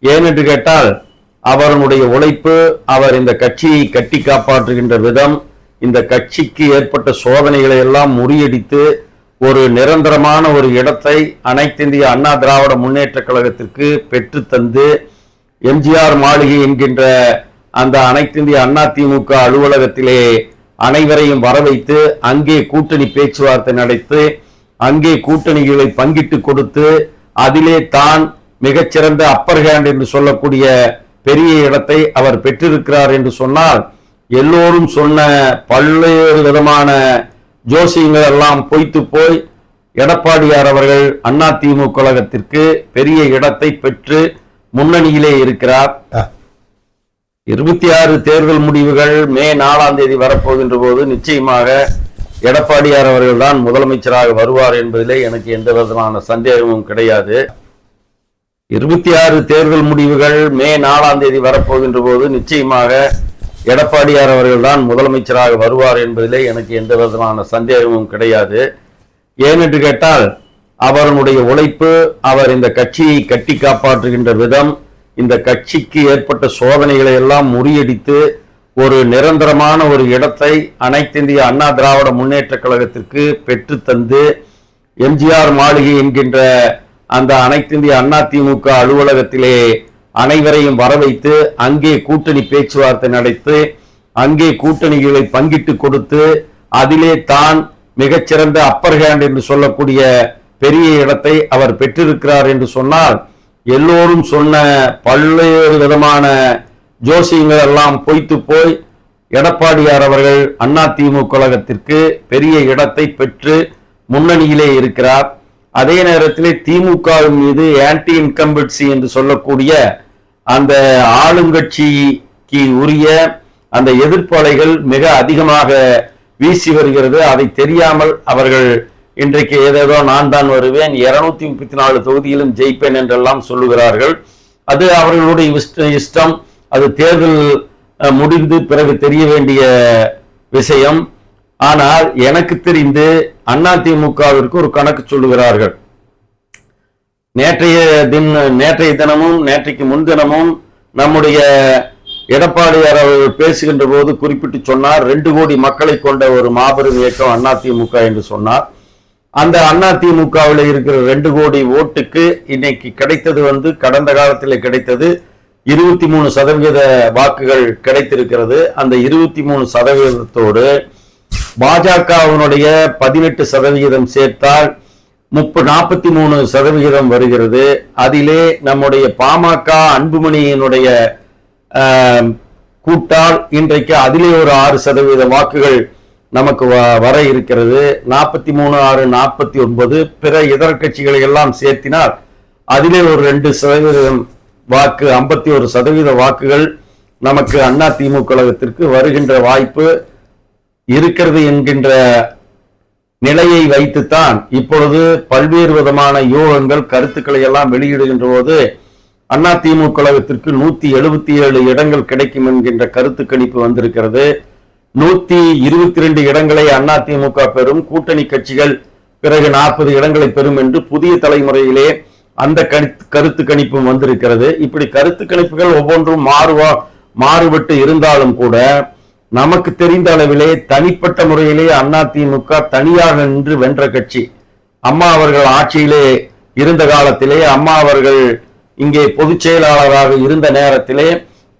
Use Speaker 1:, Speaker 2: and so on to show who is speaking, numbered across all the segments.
Speaker 1: ஏனென்று கேட்டால் அவருடைய உழைப்பு, அவர் இந்த கட்சியை கட்டி காப்பாற்றுகின்ற விதம், இந்த கட்சிக்கு ஏற்பட்ட சோதனைகளை எல்லாம் முறியடித்து ஒரு நிரந்தரமான ஒரு இடத்தை அனைத்திந்திய அண்ணா திராவிட முன்னேற்ற கழகத்திற்கு பெற்று தந்து எம்ஜிஆர் மாளிகை என்கின்ற அந்த அனைத்திந்திய அண்ணா திமுக அலுவலகத்திலே அனைவரையும் வர வைத்து அங்கே கூட்டணி பேச்சுவார்த்தை நடத்தி அங்கே கூட்டணிகளை பங்கிட்டு கொடுத்து அதிலே தான் மிகச்சிறந்த அப்பர் ஹேண்ட் என்று சொல்லக்கூடிய பெரிய இடத்தை அவர் பெற்றிருக்கிறார் என்று சொன்னால் எல்லோரும் சொன்ன பல்வேறு விதமான ஜோசியங்கள் எல்லாம் பொய்த்து போய் எடப்பாடியார் அவர்கள் அண்ணா திமுக கழகத்திற்கு பெரிய இடத்தை பெற்று முன்னணியிலே இருக்கிறார். 26 தேர்தல் முடிவுகள் மே 4ஆம் தேதி வரப்போகின்ற போது நிச்சயமாக எடப்பாடியார் அவர்கள் தான் முதலமைச்சராக வருவார் என்பதிலே எனக்கு எந்த விதமான சந்தேகமும் கிடையாது. 26 தேர்தல் முடிவுகள் மே 4ஆம் தேதி வரப்போகின்ற போது நிச்சயமாக எடப்பாடியார் அவர்கள் தான் முதலமைச்சராக வருவார் என்பதிலே எனக்கு எந்த விதமான சந்தேகமும் கிடையாது. ஏனென்று கேட்டால் அவருடைய உழைப்பு, அவர் இந்த கட்சியை கட்டி காப்பாற்றுகின்ற விதம், இந்த கட்சிக்கு ஏற்பட்ட சோதனைகளை எல்லாம் முறியடித்து ஒரு நிரந்தரமான ஒரு இடத்தை அனைத்திந்திய அண்ணா திராவிட முன்னேற்ற கழகத்திற்கு பெற்று தந்து எம்ஜிஆர் மாளிகை என்கின்ற அந்த அனைத்திந்திய அண்ணா திமுக அலுவலகத்திலே அனைவரையும் வர வைத்து அங்கே கூட்டணி பேச்சுவார்த்தை நடத்தி அங்கே கூட்டணிகளை பங்கிட்டு கொடுத்து அதிலே தான் மிகச்சிறந்த அப்பர் ஹேண்ட் என்று சொல்லக்கூடிய பெரிய இடத்தை அவர் பெற்றிருக்கிறார் என்று சொன்னால் எல்லோரும் சொன்ன பல்வேறு விதமான ஜோசியங்கள் எல்லாம் பொய்த்து போய் எடப்பாடியார் அவர்கள் அண்ணா திமுக கழகத்திற்கு பெரிய இடத்தை பெற்று முன்னணியிலே இருக்கிறார். அதே நேரத்திலே திமுகவின் மீது ஆன்டி இன்கம்பன்சி என்று சொல்லக்கூடிய அந்த ஆளுங்கட்சிக்கு உரிய அந்த எதிர்ப்பு அலைகள் மிக அதிகமாக வீசி வருகிறது. அதை தெரியாமல் அவர்கள் இன்றைக்கு ஏதேதோ நான் தான் வருவேன், 234 தொகுதியிலும் ஜெயிப்பேன் என்றெல்லாம் சொல்லுகிறார்கள். அது அவர்களுடைய இஷ்டம். அது தேர்தல் முடிந்து பிறகு தெரிய வேண்டிய விஷயம். ஆனால் எனக்கு தெரிந்து அதிமுகவிற்கு ஒரு கணக்கு சொல்லுகிறார்கள். நேற்றைய தினமும் நேற்றைக்கு முன்தினமும் நம்முடைய எடப்பாடியார் அவர்கள் பேசுகின்ற போது குறிப்பிட்டு சொன்னார், 2 கோடி மக்களை கொண்ட ஒரு மாபெரும் இயக்கம் அதிமுக என்று சொன்னார். அந்த அதிமுகவில் இருக்கிற 2 கோடி ஓட்டுக்கு இன்னைக்கு கிடைத்தது கடந்த காலத்தில் கிடைத்தது 23% வாக்குகள் கிடைத்திருக்கிறது. அந்த 23%தோடு பாஜகவினுடைய 18% சேர்த்தால் 43% வருகிறது. அதிலே நம்முடைய பாமக அன்புமணியினுடைய கூட்டால் இன்றைக்கு அதிலே ஒரு 6% வாக்குகள் நமக்கு வர இருக்கிறது. 43, 6, 49 பிற இதர கட்சிகளை எல்லாம் சேர்த்தினால் அதிலே ஒரு 2% வாக்கு, 51% வாக்குகள் நமக்கு அதிமுக கழகத்திற்கு வருகின்ற வாய்ப்பு இருக்கிறது என்கின்ற நிலையை வைத்துத்தான் இப்பொழுது பல்வேறு விதமான யூகங்கள் கருத்துக்களை எல்லாம் வெளியிடுகின்ற போது அதிமுக கழகத்திற்கு 177 இடங்கள் கிடைக்கும் என்கின்ற கருத்து கணிப்பு வந்திருக்கிறது. 122 இடங்களை அதிமுக பெறும், கூட்டணி கட்சிகள் பிறகு 40 இடங்களை பெறும் என்று புதிய தலைமுறையிலே அந்த கருத்து கணிப்பும் வந்திருக்கிறது. இப்படி கருத்து கணிப்புகள் ஒவ்வொன்றும் மாறுபட்டு இருந்தாலும் கூட நமக்கு தெரிந்த அளவிலே தனிப்பட்ட முறையிலே அதிமுக தனியாக நின்று வென்ற கட்சி. அம்மா அவர்கள் ஆட்சியிலே இருந்த காலத்திலே, அம்மா அவர்கள் இங்கே பொதுச் செயலாளராக இருந்த நேரத்திலே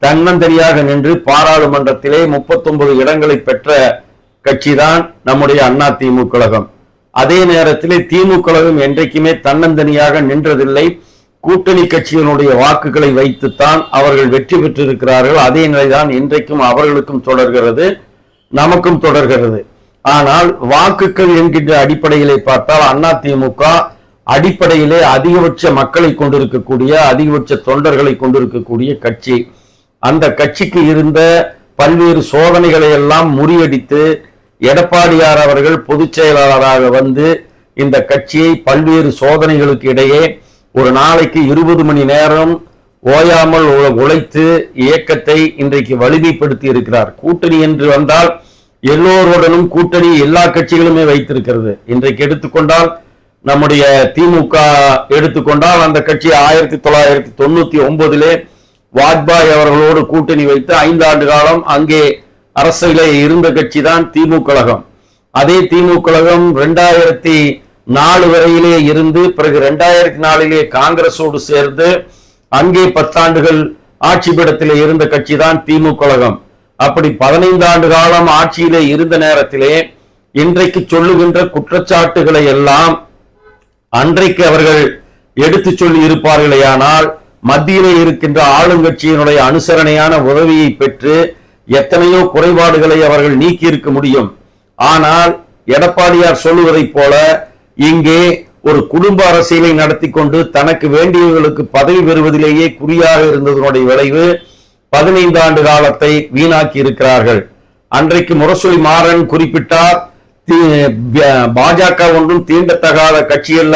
Speaker 1: தன்னந்தனியாக நின்று பாராளுமன்றத்திலே 39 இடங்களை பெற்ற கட்சி தான் நம்முடைய அதிமுக கழகம். அதே நேரத்திலே திமுக கழகம் என்றைக்குமே தன்னந்தனியாக நின்றதில்லை. கூட்டணி கட்சியினுடைய வாக்குகளை வைத்துத்தான் அவர்கள் வெற்றி பெற்றிருக்கிறார்கள். அதே நிலைதான் இன்றைக்கும் அவர்களுக்கும் தொடர்கிறது, நமக்கும் தொடர்கிறது. ஆனால் வாக்குகள் என்கின்ற அடிப்படையிலே பார்த்தால் அதிமுக அடிப்படையிலே அதிகபட்ச மக்களை கொண்டிருக்கக்கூடிய, அதிகபட்ச தொண்டர்களை கொண்டிருக்கக்கூடிய கட்சி. அந்த கட்சிக்கு இருந்த பல்வேறு சோதனைகளை எல்லாம் முறியடித்து எடப்பாடியார் அவர்கள் பொதுச் செயலாளராக வந்து இந்த கட்சியை பல்வேறு சோதனைகளுக்கு இடையே ஒரு நாளைக்கு 20 மணி நேரம் ஓயாமல் உழைத்து இயக்கத்தை இன்றைக்கு வலிமைப்படுத்தி இருக்கிறார். கூட்டணி என்று வந்தால் எல்லோருடனும் கூட்டணி எல்லா கட்சிகளுமே வைத்திருக்கிறது. இன்றைக்கு எடுத்துக்கொண்டால் நம்முடைய திமுக எடுத்துக்கொண்டால் அந்த கட்சி 1999 வாஜ்பாய் அவர்களோடு கூட்டணி வைத்து 5 ஆண்டு காலம் அங்கே அரசியலே இருந்த கட்சி தான் திமுக கழகம். அதே திமுக கழகம் 2004 வரையிலே இருந்து பிறகு 2004 காங்கிரஸோடு சேர்ந்து அங்கே 10 ஆண்டுகள் ஆட்சி பீடத்திலே இருந்த கட்சி தான் திமுக கழகம். அப்படி 15 ஆண்டு காலம் ஆட்சியிலே இருந்த நேரத்திலே இன்றைக்கு சொல்லுகின்ற குற்றச்சாட்டுகளை எல்லாம் அன்றைக்கு அவர்கள் எடுத்து சொல்லி இருப்பார்களேயானால் மத்தியிலே இருக்கின்ற ஆளுங்கட்சியினுடைய அனுசரணையான உதவியை பெற்று எத்தனையோ குறைபாடுகளை அவர்கள் நீக்கி இருக்க முடியும். ஆனால் எடப்பாடியார் சொல்லுவதைப் போல இங்கே ஒரு குடும்ப அரசியலை நடத்தி கொண்டு தனக்கு வேண்டியவர்களுக்கு பதவி பெறுவதிலேயே குறியாக இருந்ததனுடைய விளைவு 15 ஆண்டு காலத்தை வீணாக்கி இருக்கிறார்கள். அன்றைக்கு முரசொலி மாறன் குறிப்பிட்டார், பாஜக ஒன்றும் தீண்டத்தகாத கட்சி அல்ல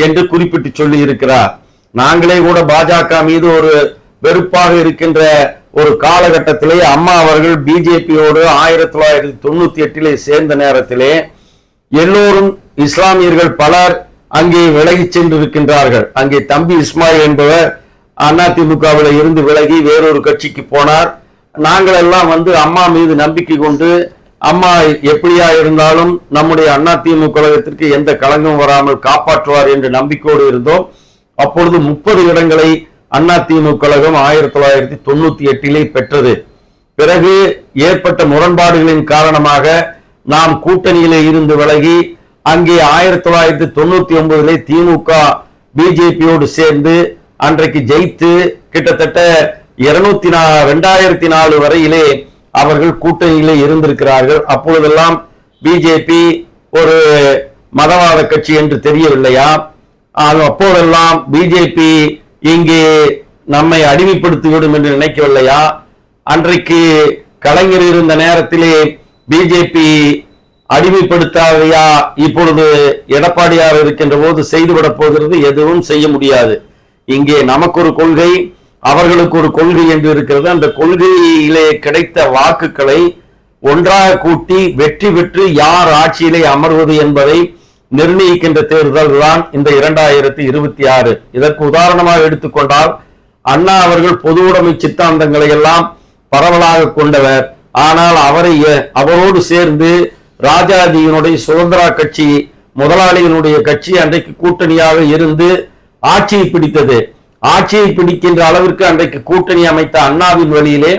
Speaker 1: என்று குறிப்பிட்டு சொல்லி இருக்கிறார். நாங்களே கூட பாஜக மீது ஒரு வெறுப்பாக இருக்கின்ற ஒரு காலகட்டத்திலே அம்மா அவர்கள் பிஜேபியோடு 1998 சேர்ந்த நேரத்திலே எல்லோரும் இஸ்லாமியர்கள் பலர் அங்கே விலகி சென்றிருக்கின்றார்கள். அங்கே தம்பி இஸ்மாயில் என்பவர் அதிமுகவில் இருந்து விலகி வேறொரு கட்சிக்கு போனார். நாங்கள் எல்லாம் அம்மா மீது நம்பிக்கை கொண்டு அம்மா எப்படியா இருந்தாலும் நம்முடைய அதிமுக கழகத்திற்கு எந்த களங்கம் வராமல் காப்பாற்றுவார் என்று நம்பிக்கையோடு இருந்தோம். அப்பொழுது 30 இடங்களை அதிமுக கழகம் 1998 பெற்றது. பிறகு ஏற்பட்ட முரண்பாடுகளின் காரணமாக நாம் கூட்டணியிலே இருந்து விலகி அங்கே 1999 திமுக பிஜேபியோடு சேர்ந்து அன்றைக்கு ஜெயித்து கிட்டத்தட்ட 2004 வரையிலே அவர்கள் கூட்டணியிலே இருந்திருக்கிறார்கள். அப்பொழுதெல்லாம் பிஜேபி ஒரு மதவாத கட்சி என்று தெரியவில்லையா? அப்போதெல்லாம் பிஜேபி இங்கே நம்மை அடிமைப்படுத்திவிடும் என்று நினைக்கவில்லையா? அன்றைக்கு கலைஞர் இருந்த நேரத்திலே பிஜேபி அடிமைப்படுத்தாதையா? இப்பொழுது எடப்பாடியார் இருக்கின்ற போது செய்துவிடப் போகிறது? எதுவும் செய்ய முடியாது. இங்கே நமக்கு ஒரு கொள்கை, அவர்களுக்கு ஒரு கொள்கை என்று இருக்கிறது. அந்த கொள்கையிலே கிடைத்த வாக்குகளை ஒன்றாக கூட்டி வெற்றி பெற்று யார் ஆட்சியிலே அமர்வது என்பதை நிர்ணயிக்கின்ற தேர்தல் தான் இந்த 2026. இதற்கு உதாரணமாக எடுத்துக்கொண்டால் அண்ணா அவர்கள் பொது உடைமை சித்தாந்தங்களை எல்லாம் பரவலாக கொண்டவர். ஆனால் அவரோடு சேர்ந்து ராஜாஜியினுடைய சுதந்திரா கட்சி, முதலாளிகளுடைய கட்சி அன்றைக்கு கூட்டணியாக இருந்து ஆட்சியை பிடித்தது. ஆட்சியை பிடிக்கின்ற அளவிற்கு அன்றைக்கு கூட்டணி அமைத்த அண்ணாவின் வழியிலே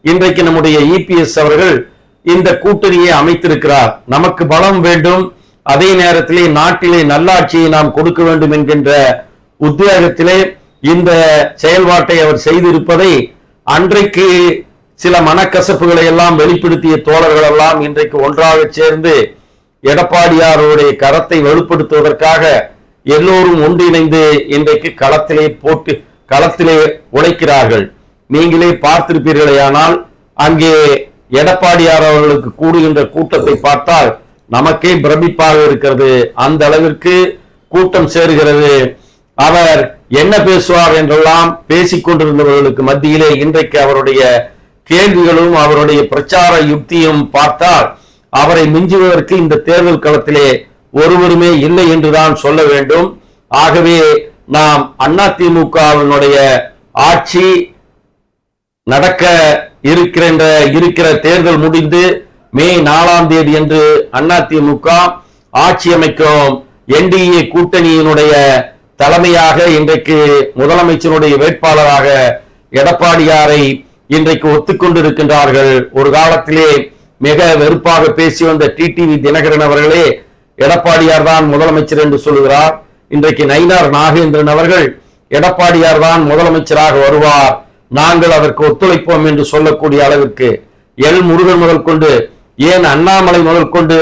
Speaker 1: இன்றைக்கு நம்முடைய இபிஎஸ் அவர்கள் இந்த கூட்டணியை அமைத்திருக்கிறார். நமக்கு பலம் வேண்டும், அதே நேரத்திலே நாட்டிலே நல்லாட்சியை நாம் கொடுக்க வேண்டும் என்கின்ற உத்வேகத்திலே இந்த செயல்பாட்டை அவர் செய்திருப்பதை அன்றைக்கு சில மனக்கசப்புகளை எல்லாம் வெளிப்படுத்திய தோழர்கள் எல்லாம் இன்றைக்கு ஒன்றாக சேர்ந்து எடப்பாடியாருடைய கரத்தை வலுப்படுத்துவதற்காக எல்லோரும் ஒன்றிணைந்து இன்றைக்கு களத்திலே உழைக்கிறார்கள். நீங்களே பார்த்திருப்பீர்களேயானால் அங்கே எடப்பாடியார் அவர்களுக்கு கூடுகின்ற கூட்டத்தை பார்த்தால் நமக்கே பிரமிப்பாக இருக்கிறது. அந்த அளவிற்கு கூட்டம் சேருகிறது. அவர் என்ன பேசுவார் என்றெல்லாம் பேசிக் கொண்டிருந்தவர்களுக்கு மத்தியிலே இன்றைக்கு அவருடைய கேள்விகளும் அவருடைய பிரச்சார யுக்தியும் பார்த்தால் அவரை மிஞ்சுவதற்கு இந்த தேர்தல் களத்திலே ஒருவருமே இல்லை என்றுதான் சொல்ல வேண்டும். ஆகவே நாம் அதிமுகவினுடைய ஆட்சி நடக்க இருக்கிற தேர்தல் முடிந்து மே 4ஆம் தேதி என்று அதிமுக ஆட்சி அமைக்கும் என்டிஏ கூட்டணியினுடைய தலைமையாக இன்றைக்கு முதலமைச்சருடைய வேட்பாளராக எடப்பாடியாரை இன்றைக்கு ஒத்துக்கொண்டிருக்கின்றார்கள். ஒரு காலத்திலே மிக வெறுப்பாக பேசி வந்த டிடிவி தினகரன் அவர்களே எடப்பாடியார் தான் முதலமைச்சர் என்று சொல்லுகிறார். இன்றைக்கு நயினார் நாகேந்திரன் அவர்கள் எடப்பாடியார் தான் முதலமைச்சராக வருவார், நாங்கள் அதற்கு ஒத்துழைப்போம் என்று சொல்லக்கூடிய அளவிற்கு எல் முருகன் முதல் கொண்டு ஏன் அண்ணாமலை முதல் கொண்டு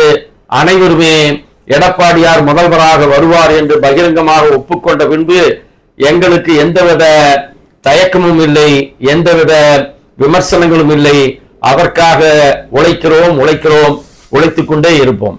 Speaker 1: அனைவருமே எடப்பாடியார் முதல்வராக வருவார் என்று பகிரங்கமாக ஒப்புக்கொண்ட பின்பு எங்களுக்கு எந்தவித தயக்கமும் இல்லை, எந்தவித விமர்சனங்களும் இல்லை. அதற்காக உழைத்துக் கொண்டே இருப்போம்.